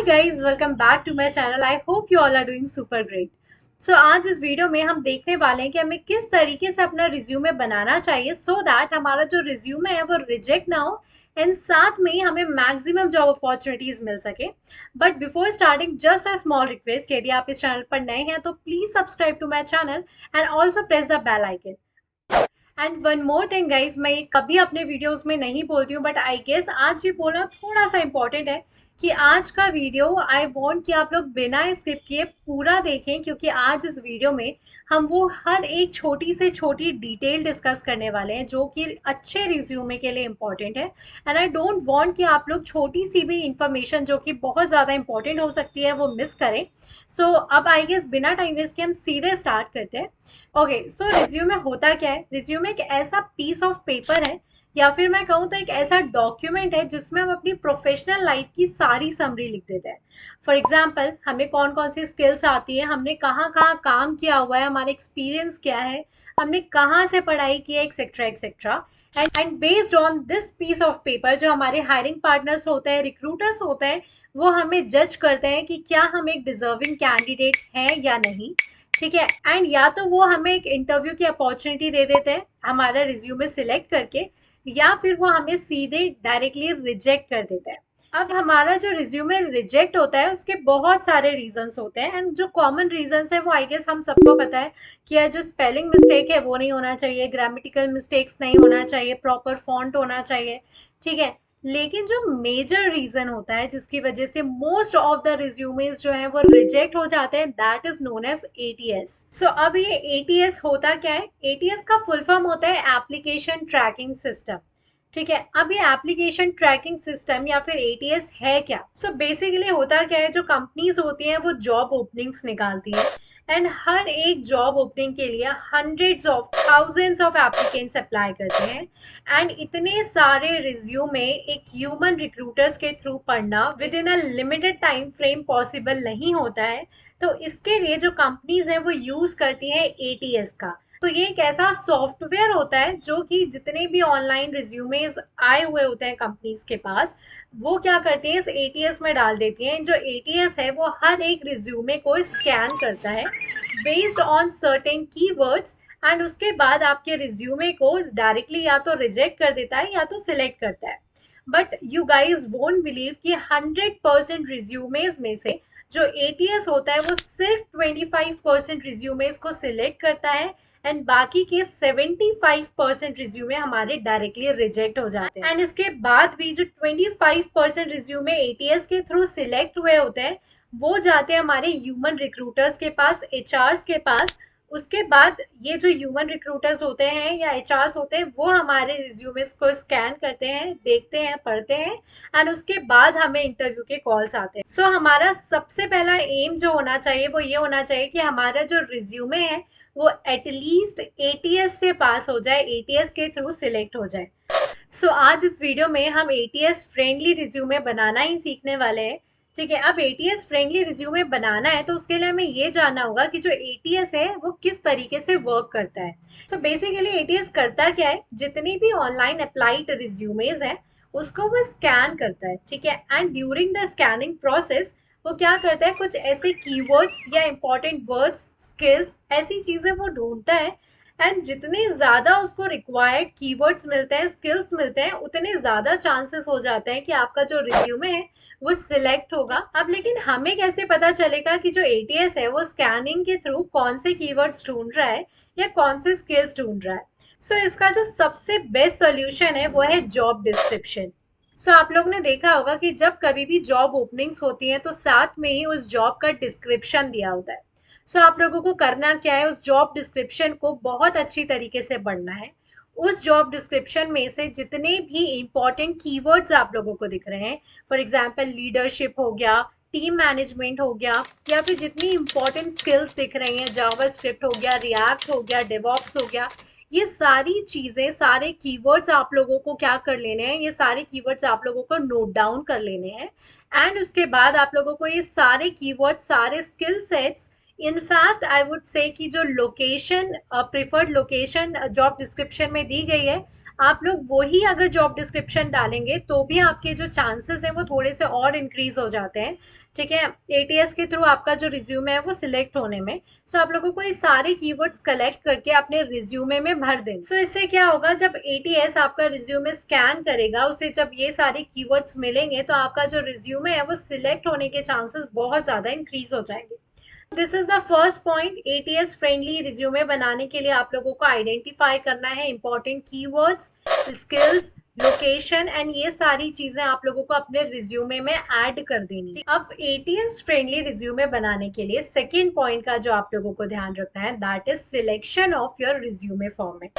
Hi guys, welcome back to my channel. I hope you all are doing super great. So आज इस video में हम देखने वाले हैं कि हमें किस तरीके से अपना रिज्यूमे बनाना चाहिए सो दैट हमारा जो रिज्यूमे है वो रिजेक्ट ना हो एंड साथ में ही हमें मैक्सिमम जॉब अपॉर्चुनिटीज मिल सके। But before starting just a small request, यदि आप इस चैनल पर नए हैं तो please subscribe to my channel and also press the bell icon. And one more thing guys, मैं ये कभी अपने वीडियोस में नहीं बोलती हूँ बट आई गेस आज ये बोलना थोड़ा सा इम्पोर्टेंट है कि आज का वीडियो आई वांट कि आप लोग बिना स्किप किए पूरा देखें, क्योंकि आज इस वीडियो में हम वो हर एक छोटी से छोटी डिटेल डिस्कस करने वाले हैं जो कि अच्छे रिज्यूमे के लिए इम्पोर्टेंट है। एंड आई डोंट वांट कि आप लोग छोटी सी भी इंफॉर्मेशन जो कि बहुत ज़्यादा इंपॉर्टेंट हो सकती है वो मिस करें। सो अब आई गेस बिना टाइम वेस्ट के हम सीधे स्टार्ट करते हैं। ओके, सो रिज्यूमे होता क्या है? रिज्यूमे एक ऐसा पीस ऑफ पेपर है या फिर मैं कहूँ तो एक ऐसा डॉक्यूमेंट है जिसमें हम अपनी प्रोफेशनल लाइफ की सारी समरी लिख देते हैं। फॉर एग्जाम्पल, हमें कौन कौन सी स्किल्स आती है, हमने कहाँ कहाँ काम किया हुआ है, हमारा एक्सपीरियंस क्या है, हमने कहाँ से पढ़ाई की है, etcetera etcetera. And based on this piece of paper जो हमारे हायरिंग पार्टनर्स होते हैं, रिक्रूटर्स होते हैं, वो हमें जज करते हैं कि क्या हम एक डिजर्विंग कैंडिडेट हैं या नहीं। ठीक है, एंड या तो वो हमें एक इंटरव्यू की अपॉर्चुनिटी दे देते हैं हमारा रिज्यूमे सिलेक्ट करके, या फिर वो हमें सीधे डायरेक्टली रिजेक्ट कर देता है। अब हमारा जो रिज्यूमे रिजेक्ट होता है उसके बहुत सारे रीजंस होते हैं, एंड जो कॉमन रीजंस है वो आई गेस हम सबको पता है कि यार जो स्पेलिंग मिस्टेक है वो नहीं होना चाहिए, ग्रामेटिकल मिस्टेक्स नहीं होना चाहिए, प्रॉपर फॉन्ट होना चाहिए। ठीक है, लेकिन जो मेजर रीजन होता है जिसकी वजह से मोस्ट ऑफ द रिज्यूमेज जो है वो रिजेक्ट हो जाते हैं, that is known as ATS. So अब ये एटीएस होता क्या है? एटीएस का फुल फॉर्म होता है एप्लीकेशन ट्रैकिंग सिस्टम। ठीक है, अब ये एप्लीकेशन ट्रैकिंग सिस्टम या फिर एटीएस है क्या? सो बेसिकली होता क्या है, जो कंपनीज होती हैं वो जॉब ओपनिंग्स निकालती है एंड हर एक जॉब ओपनिंग के लिए hundreds of thousands of applicants apply करते हैं। एंड इतने सारे रिज्यूमे एक ह्यूमन रिक्रूटर्स के थ्रू पढ़ना with in a limited time frame possible नहीं होता है। तो इसके लिए जो कंपनीज हैं वो यूज करती हैं एटीएस का। तो ये एक ऐसा सॉफ्टवेयर होता है जो कि जितने भी ऑनलाइन रिज्यूमेज आए हुए होते हैं कंपनीज के पास, वो क्या करती है, इस एटीएस में डाल देती हैं। जो एटीएस है वो हर एक रिज्यूमे को स्कैन करता है based on certain keywords, and उसके बाद आपके रिज्यूमे को डायरेक्टली या तो रिजेक्ट कर देता है या तो सिलेक्ट करता है। But you guys won't believe कि 100% रिज्यूमेज में से जो एटीएस होता है वो सिर्फ 25% रिज्यूमेज को सिलेक्ट करता है एंड बाकी के 75% रिज्यूमे हमारे डायरेक्टली रिजेक्ट हो जाते हैं। एंड इसके बाद भी जो 25% रिज्यूमे एटीएस के थ्रू सिलेक्ट हुए होते हैं वो जाते हैं हमारे ह्यूमन रिक्रूटर्स के पास, एचआरस के पास। उसके बाद ये जो ह्यूमन रिक्रूटर्स होते हैं या एचआरस होते हैं वो हमारे रिज्यूमेस को स्कैन करते हैं, देखते हैं, पढ़ते हैं, एंड उसके बाद हमें इंटरव्यू के कॉल्स आते हैं। सो हमारा सबसे पहला एम जो होना चाहिए वो ये होना चाहिए कि हमारा जो रिज्यूमे है वो एटलीस्ट एटीएस से पास हो जाए, एटीएस के थ्रू सिलेक्ट हो जाए। सो आज इस वीडियो में हम एटीएस फ्रेंडली रिज्यूमे बनाना ही सीखने वाले हैं। ठीक है, अब एटीएस फ्रेंडली रिज्यूमे बनाना है तो उसके लिए हमें ये जानना होगा कि जो एटीएस है वो किस तरीके से वर्क करता है। सो बेसिकली एटीएस करता क्या है, जितनी भी ऑनलाइन अप्लाइड रिज्यूमेज है उसको वो स्कैन करता है। ठीक है, and during the scanning process वो क्या करता है, कुछ ऐसे कीवर्ड्स या इंपॉर्टेंट वर्ड्स, स्किल्स, ऐसी चीजें वो ढूंढता है। एंड जितने ज़्यादा उसको रिक्वायर्ड कीवर्ड्स मिलते हैं, स्किल्स मिलते हैं, उतने ज़्यादा चांसेस हो जाते हैं कि आपका जो रिज्यूमे है वो सिलेक्ट होगा। अब लेकिन हमें कैसे पता चलेगा कि जो एटीएस है वो स्कैनिंग के थ्रू कौन से कीवर्ड्स ढूंढ रहा है या कौन से स्किल्स ढूंढ रहा है? सो इसका जो सबसे बेस्ट सोल्यूशन है वो है जॉब डिस्क्रिप्शन। सो आप लोग ने देखा होगा कि जब कभी भी जॉब ओपनिंग्स होती हैं तो साथ में ही उस जॉब का डिस्क्रिप्शन दिया होता है। सो आप लोगों को करना क्या है, उस जॉब डिस्क्रिप्शन को बहुत अच्छी तरीके से पढ़ना है। उस जॉब डिस्क्रिप्शन में से जितने भी इंपॉर्टेंट कीवर्ड्स आप लोगों को दिख रहे हैं, फॉर एग्जांपल लीडरशिप हो गया, टीम मैनेजमेंट हो गया, या फिर जितनी इंपॉर्टेंट स्किल्स दिख रही हैं, जावा स्क्रिप्ट हो गया, रिएक्ट हो गया, डेवॉप्स हो गया, ये सारी चीज़ें, सारे कीवर्ड्स आप लोगों को क्या कर लेने हैं, ये सारे कीवर्ड्स आप लोगों को नोट डाउन कर लेने हैं। एंड उसके बाद आप लोगों को ये सारे कीवर्ड्स, सारे skill sets, in fact I would say कि जो location, preferred location job description में दी गई है, आप लोग वही अगर जॉब डिस्क्रिप्शन डालेंगे तो भी आपके जो चांसेस हैं वो थोड़े से और इंक्रीज हो जाते हैं। ठीक है, एटीएस के थ्रू आपका जो रिज्यूमे है वो सिलेक्ट होने में। सो आप लोगों को ये सारे कीवर्ड्स कलेक्ट करके अपने रिज्यूमे में भर दें। सो इससे क्या होगा, जब एटीएस आपका रिज्यूमे स्कैन करेगा, उसे जब ये सारे कीवर्ड्स मिलेंगे तो आपका जो रिज्यूमे है वो सिलेक्ट होने के चांसेस बहुत ज्यादा इंक्रीज हो जाएंगे। This is the first point. ATS friendly resume बनाने के लिए आप लोगों को आइडेंटिफाई करना है important keywords, skills, location and ये सारी चीजें आप लोगों को अपने रिज्यूमे में ऐड कर देनी है। अब एटीएस फ्रेंडली रिज्यूमे बनाने के लिए सेकेंड पॉइंट का जो आप लोगों को ध्यान रखना है, that is selection of your resume format.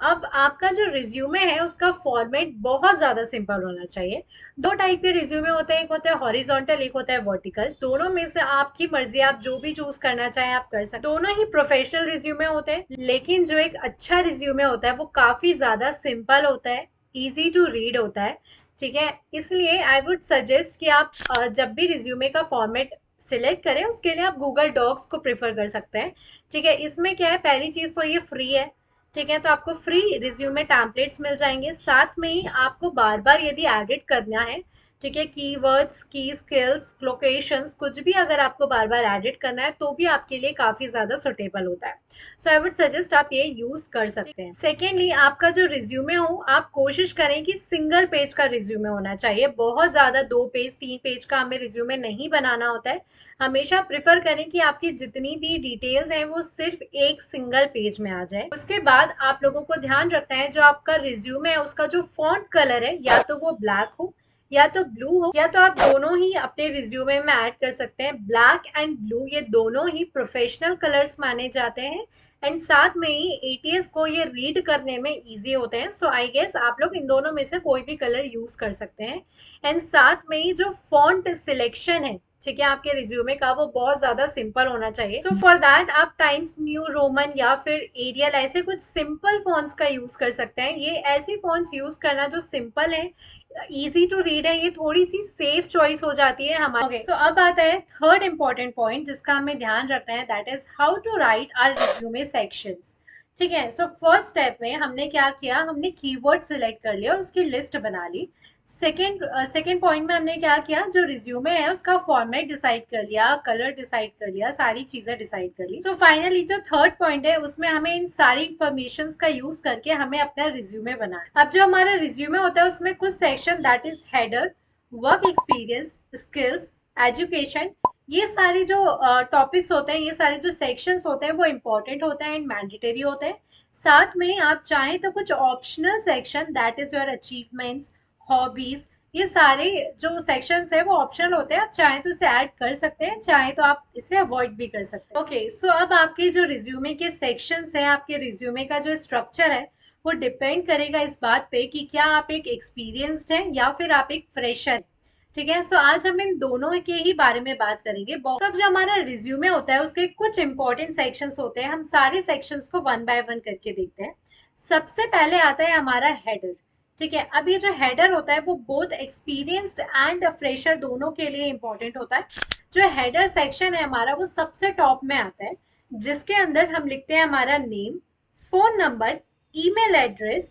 अब आपका जो रिज्यूमे है उसका फॉर्मेट बहुत ज्यादा सिंपल होना चाहिए। दो टाइप के रिज्यूमे होते हैं, एक होता है हॉरिजॉन्टल, एक होता है वर्टिकल। दोनों में से आपकी मर्जी, आप जो भी चूज करना चाहें आप कर सकते हैं। दोनों ही प्रोफेशनल रिज्यूमे होते हैं, लेकिन जो एक अच्छा रिज्यूमे होता है वो काफी ज्यादा सिंपल होता है, इजी टू रीड होता है। ठीक है, इसलिए आई वुड सजेस्ट कि आप जब भी रिज्यूमे का फॉर्मेट सिलेक्ट करें उसके लिए आप गूगल डॉक्स को प्रेफर कर सकते हैं। ठीक है, इसमें क्या है, पहली चीज तो ये फ्री है। ठीक है, तो आपको फ्री रिज्यूमे टेम्पलेट्स मिल जाएंगे। साथ में ही आपको बार बार यदि एडिट करना है, ठीक है, कीवर्ड्स, की स्किल्स, लोकेशंस, कुछ भी अगर आपको बार बार एडिट करना है तो भी आपके लिए काफी ज्यादा सुटेबल होता है। सो आई वुड सजेस्ट आप ये यूज कर सकते हैं। सेकेंडली, आपका जो रिज्यूमे हो आप कोशिश करें कि सिंगल पेज का रिज्यूमे होना चाहिए। बहुत ज्यादा 2 पेज 3 पेज का हमें रिज्यूमे नहीं बनाना होता है। हमेशा प्रेफर करें कि आपकी जितनी भी डिटेल्स हैं वो सिर्फ एक सिंगल पेज में आ जाए। उसके बाद आप लोगों को ध्यान रखना है, जो आपका रिज्यूमे है उसका जो फॉन्ट कलर है या तो वो ब्लैक हो या तो ब्लू हो, या तो आप दोनों ही अपने रिज्यूमे में ऐड कर सकते हैं। ब्लैक एंड ब्लू ये दोनों ही प्रोफेशनल कलर्स माने जाते हैं एंड साथ में ही एटीएस को ये रीड करने में इजी होते हैं। सो आई गेस आप लोग इन दोनों में से कोई भी कलर यूज कर सकते हैं। एंड साथ में ही जो फॉन्ट सिलेक्शन है, ठीक है, आपके रिज्यूमे का वो बहुत ज्यादा सिंपल होना चाहिए। सो फॉर दैट आप टाइम्स न्यू रोमन या फिर एरियल ऐसे कुछ सिंपल फॉन्ट्स का यूज कर सकते हैं। ये ऐसी फॉन्ट्स यूज करना जो सिंपल है, इजी टू रीड है, ये थोड़ी सी सेफ चॉइस हो जाती है हमारे। सो अब आता है थर्ड इंपॉर्टेंट पॉइंट जिसका हमें ध्यान रखना है, that is how to write our resume sections. ठीक है, सो फर्स्ट स्टेप में हमने क्या किया, हमने कीवर्ड सिलेक्ट कर लिया और उसकी लिस्ट बना ली। सेकेंड पॉइंट में हमने क्या किया, जो रिज्यूमे है उसका फॉर्मेट डिसाइड कर लिया, कलर डिसाइड कर लिया, सारी चीजें डिसाइड कर ली। सो फाइनली जो थर्ड पॉइंट है उसमें हमें इन सारी इंफॉर्मेशन का यूज करके हमें अपना रिज्यूमे बनाना। अब जो हमारा रिज्यूमे होता है उसमें कुछ section, that is header, work experience, skills, education, ये सारे जो टॉपिक्स होते हैं, ये सारे जो सेक्शंस होते हैं वो इम्पोर्टेंट होते हैं एंड मैंडेटरी होते हैं। साथ में आप चाहें तो कुछ optional section, that is your achievements, hobbies, ये सारे जो सेक्शंस है वो ऑप्शनल होते हैं। आप चाहें तो इसे ऐड कर सकते हैं, चाहे तो आप इसे अवॉइड भी कर सकते हैं। ओके, सो अब आपके जो रिज्यूमे के सेक्शंस हैं, आपके रिज्यूमे का जो स्ट्रक्चर है वो डिपेंड करेगा इस बात पे कि क्या आप एक एक्सपीरियंस्ड हैं या फिर आप एक फ्रेशर। ठीक है, सो आज हम इन दोनों के ही बारे में बात करेंगे। सब जो हमारा रिज्यूमे होता है उसके कुछ इंपॉर्टेंट सेक्शंस होते हैं, हम सारे सेक्शंस को वन बाय वन करके देखते हैं। सबसे पहले आता है हमारा हेडर। ठीक है, अब ये जो हेडर होता है वो बोथ एक्सपीरियंस्ड एंड फ्रेशर दोनों के लिए इंपॉर्टेंट होता है। जो हेडर सेक्शन है हमारा वो सबसे टॉप में आता है, जिसके अंदर हम लिखते हैं हमारा name, phone number, email address,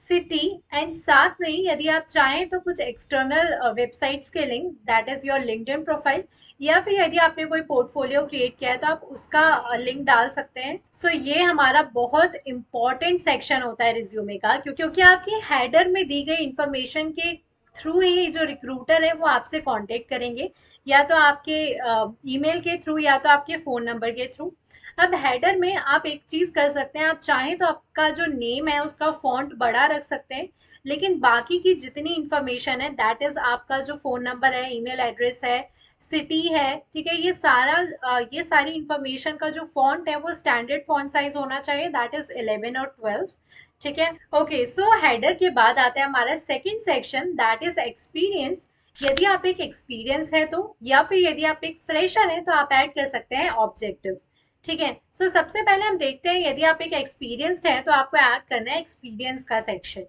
city and साथ में ही यदि आप चाहें तो कुछ एक्सटर्नल वेबसाइट्स के link, that is your LinkedIn profile, या फिर यदि आपने कोई पोर्टफोलियो क्रिएट किया है तो आप उसका लिंक डाल सकते हैं। सो ये हमारा बहुत इंपॉर्टेंट सेक्शन होता है रिज्यूमे का, क्योंकि आपकी हेडर में दी गई इंफॉर्मेशन के थ्रू ही जो रिक्रूटर है वो आपसे कांटेक्ट करेंगे, या तो आपके ईमेल के थ्रू या तो आपके फ़ोन नंबर के थ्रू। अब हेडर में आप एक चीज़ कर सकते हैं, आप चाहें तो आपका जो नेम है उसका फॉन्ट बड़ा रख सकते हैं, लेकिन बाकी की जितनी इंफॉर्मेशन है, दैट इज़ आपका जो फ़ोन नंबर है, ईमेल एड्रेस है, सिटी है, ठीक है, ये सारी इंफॉर्मेशन का जो फॉन्ट है वो स्टैंडर्ड फॉन्ट साइज होना चाहिए, दैट इज 11 और 12। ठीक है, ओके, सो हेडर के बाद आता है हमारा second section, that is experience. यदि आप एक एक्सपीरियंस है तो, या फिर यदि आप एक फ्रेशर हैं तो आप ऐड कर सकते हैं ऑब्जेक्टिव। ठीक है, सो सबसे पहले हम देखते हैं, यदि आप एक एक्सपीरियंस्ड हैं तो आपको ऐड करना है एक्सपीरियंस का सेक्शन।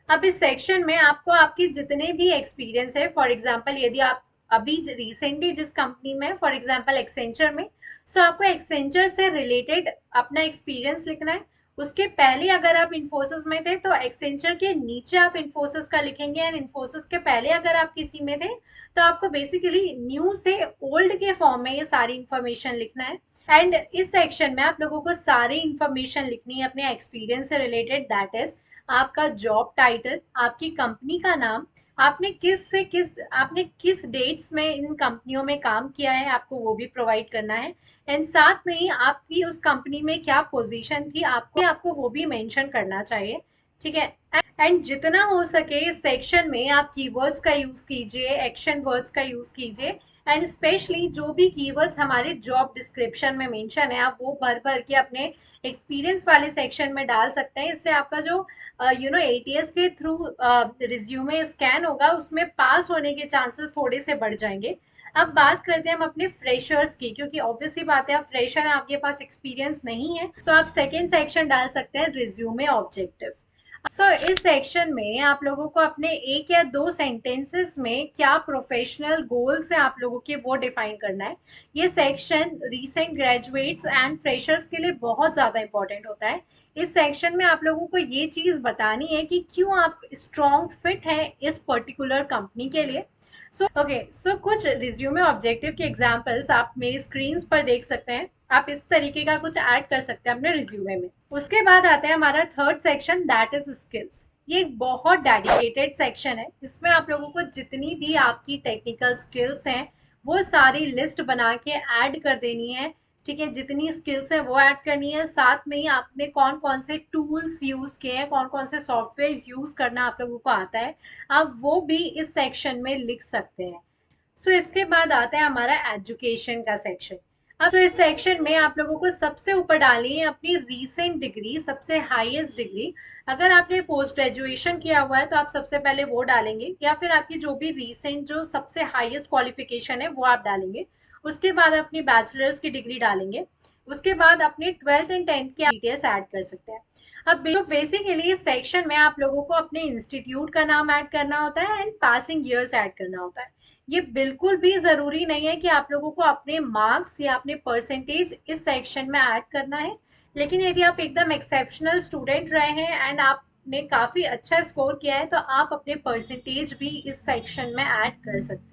अब इस सेक्शन में आपको आपके जितने भी एक्सपीरियंस है, फॉर एग्जांपल यदि आप अभी रिसेंटली जिस कंपनी में, फॉर एग्जांपल एक्सेंचर में, सो आपको एक्सेंचर से रिलेटेड अपना एक्सपीरियंस लिखना है। उसके पहले अगर आप इन्फोसिस में थे तो एक्सेंचर के नीचे आप इन्फोसिस का लिखेंगे, एंड इन्फोसिस के पहले अगर आप किसी में थे तो आपको बेसिकली न्यू से ओल्ड के फॉर्म में ये सारी इंफॉर्मेशन लिखना है। एंड इस सेक्शन में आप लोगों को सारी इंफॉर्मेशन लिखनी है अपने एक्सपीरियंस से रिलेटेड, दैट इज आपका जॉब टाइटल, आपकी कंपनी का नाम, आपने किस डेट्स में इन कंपनियों में काम किया है, आपको वो भी प्रोवाइड करना है। एंड साथ में ही आपकी उस कंपनी में क्या पोजीशन थी, आपको वो भी मेंशन करना चाहिए, ठीक है। एंड जितना हो सके इस सेक्शन में आप कीवर्ड्स का यूज कीजिए, एक्शन वर्ड्स का यूज कीजिए, एंड स्पेशली जो भी कीवर्ड्स हमारे जॉब डिस्क्रिप्शन में मेंशन है आप वो भर भर के अपने एक्सपीरियंस वाले सेक्शन में डाल सकते हैं। इससे आपका जो एटीएस के थ्रू रिज्यूमे स्कैन होगा उसमें पास होने के चांसेस थोड़े से बढ़ जाएंगे। अब बात करते हैं हम अपने फ्रेशर्स की, क्योंकि ऑब्वियसली बात है आप फ्रेशर हैं, आपके पास एक्सपीरियंस नहीं है, सो आप सेकेंड सेक्शन डाल सकते हैं रिज्यूमे ऑब्जेक्टिव। इस सेक्शन में आप लोगों को अपने एक या दो सेंटेंसेस में क्या प्रोफेशनल गोल्स हैं आप लोगों के वो डिफाइन करना है। ये section recent graduates and freshers के लिए बहुत ज़्यादा इंपॉर्टेंट होता है। इस सेक्शन में आप लोगों को ये चीज़ बतानी है कि क्यों आप स्ट्रॉन्ग फिट हैं इस पर्टिकुलर कंपनी के लिए। सो कुछ रिज्यूमे ऑब्जेक्टिव के एग्जांपल्स आप मेरी स्क्रीन पर देख सकते हैं। आप इस तरीके का कुछ ऐड कर सकते हैं अपने रिज्यूमे में। उसके बाद आता है हमारा third section, that is skills. ये एक बहुत डेडिकेटेड सेक्शन है, इसमें आप लोगों को जितनी भी आपकी टेक्निकल स्किल्स हैं वो सारी लिस्ट बना के ऐड कर देनी है, ठीक है। जितनी स्किल्स है वो ऐड करनी है, साथ में ही आपने कौन कौन से टूल्स यूज किए हैं, कौन कौन से सॉफ्टवेयर यूज करना आप लोगों को आता है, आप वो भी इस सेक्शन में लिख सकते हैं। इसके बाद आता है हमारा एजुकेशन का सेक्शन। अब इस सेक्शन में आप लोगों को सबसे ऊपर डालनी है अपनी रीसेंट डिग्री, सबसे हाईएस्ट डिग्री। अगर आपने पोस्ट ग्रेजुएशन किया हुआ है तो आप सबसे पहले वो डालेंगे, या फिर आपकी जो भी रीसेंट जो सबसे हाईएस्ट क्वालिफिकेशन है वो आप डालेंगे। उसके बाद अपनी बैचलर्स की डिग्री डालेंगे। उसके बाद अपने 12th एंड 10th की डिटेल्स ऐड कर सकते हैं। अब जो बेसिकली इस सेक्शन में आप लोगों को अपने इंस्टीट्यूट का नाम ऐड करना होता है एंड पासिंग ईयर्स ऐड करना होता है। ये बिल्कुल भी ज़रूरी नहीं है कि आप लोगों को अपने मार्क्स या अपने परसेंटेज इस सेक्शन में ऐड करना है, लेकिन यदि आप एकदम एक्सेप्शनल स्टूडेंट रहे हैं एंड आपने काफ़ी अच्छा स्कोर किया है तो आप अपने परसेंटेज भी इस सेक्शन में ऐड कर सकते हैं।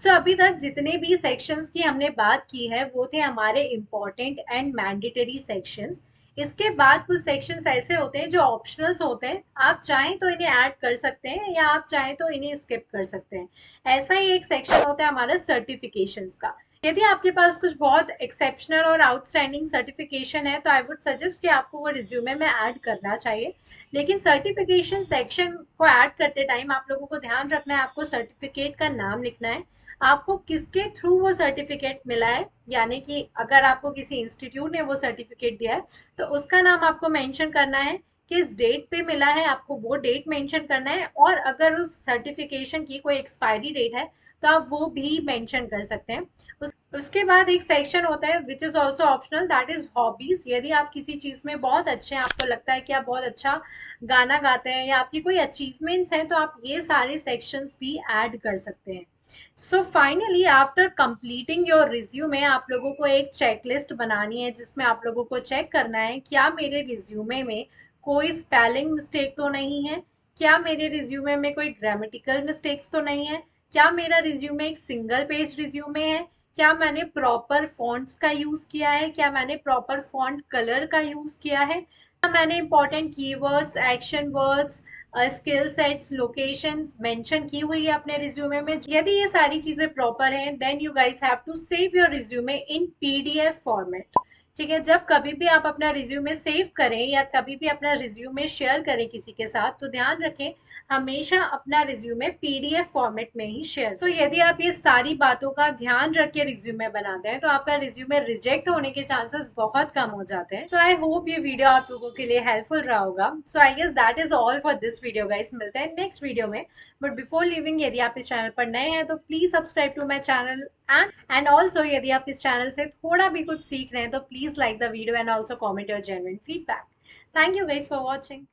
अभी तक जितने भी सेक्शंस की हमने बात की है वो थे हमारे इम्पोर्टेंट एंड मैंडेटरी सेक्शंस। इसके बाद कुछ सेक्शंस ऐसे होते हैं जो ऑप्शनल्स होते हैं, आप चाहें तो इन्हें ऐड कर सकते हैं या आप चाहें तो इन्हें स्किप कर सकते हैं। ऐसा ही एक सेक्शन होता है हमारा सर्टिफिकेशंस का। यदि आपके पास कुछ बहुत एक्सेप्शनल और आउटस्टैंडिंग सर्टिफिकेशन है तो आई वुड सजेस्ट कि आपको वो रिज्यूमे में ऐड करना चाहिए। लेकिन सर्टिफिकेशन सेक्शन को ऐड करते टाइम आप लोगों को ध्यान रखना है, आपको सर्टिफिकेट का नाम लिखना है, आपको किसके थ्रू वो सर्टिफिकेट मिला है, यानी कि अगर आपको किसी इंस्टीट्यूट ने वो सर्टिफिकेट दिया है तो उसका नाम आपको मेंशन करना है, किस डेट पे मिला है आपको वो डेट मेंशन करना है, और अगर उस सर्टिफिकेशन की कोई एक्सपायरी डेट है तो आप वो भी मेंशन कर सकते हैं। उसके बाद एक सेक्शन होता है which is also optional, that is hobbies. यदि आप किसी चीज़ में बहुत अच्छे हैं, आपको लगता है कि आप बहुत अच्छा गाना गाते हैं या आपकी कोई अचीवमेंट्स हैं, तो आप ये सारे सेक्शंस भी ऐड कर सकते हैं। Finally after completing your resume आप लोगों को एक चेकलिस्ट बनानी है जिसमें आप लोगों को चेक करना है क्या मेरे रिज्यूमे में कोई स्पेलिंग मिस्टेक तो नहीं है, क्या मेरे रिज्यूमे में कोई ग्रामेटिकल मिस्टेक्स तो नहीं है, क्या मेरा रिज्यूमे एक सिंगल पेज रिज्यूमे है, क्या मैंने प्रॉपर फॉन्ट्स का यूज़ किया है, क्या मैंने प्रॉपर फॉन्ट कलर का यूज़ किया है, क्या मैंने important keywords, action words, skill sets, locations mention की हुई है अपने रिज्यूमे में। यदि ये सारी चीजें प्रॉपर हैं then you guys have to save your resume in PDF format, ठीक है। जब कभी भी आप अपना रिज्यूमे सेव करें या कभी भी अपना रिज्यूमे शेयर करें किसी के साथ तो ध्यान रखें हमेशा अपना रिज्यूमे पीडीएफ फॉर्मेट में ही शेयर। यदि आप ये सारी बातों का ध्यान रख के रिज्यूमे बनाते हैं तो आपका रिज्यूमे रिजेक्ट होने के चांसेस बहुत कम हो जाते हैं। सो आई होप ये वीडियो आप लोगों के लिए हेल्पफुल रहा होगा। So I guess that is all for this video guys, मिलते हैं नेक्स्ट वीडियो में। बट बिफोर लिविंग यदि आप इस चैनल पर नए हैं तो please subscribe to my channel and also यदि आप इस चैनल से थोड़ा भी कुछ सीख रहे हैं तो please like the video and also comment your genuine feedback. Thank you guys for watching.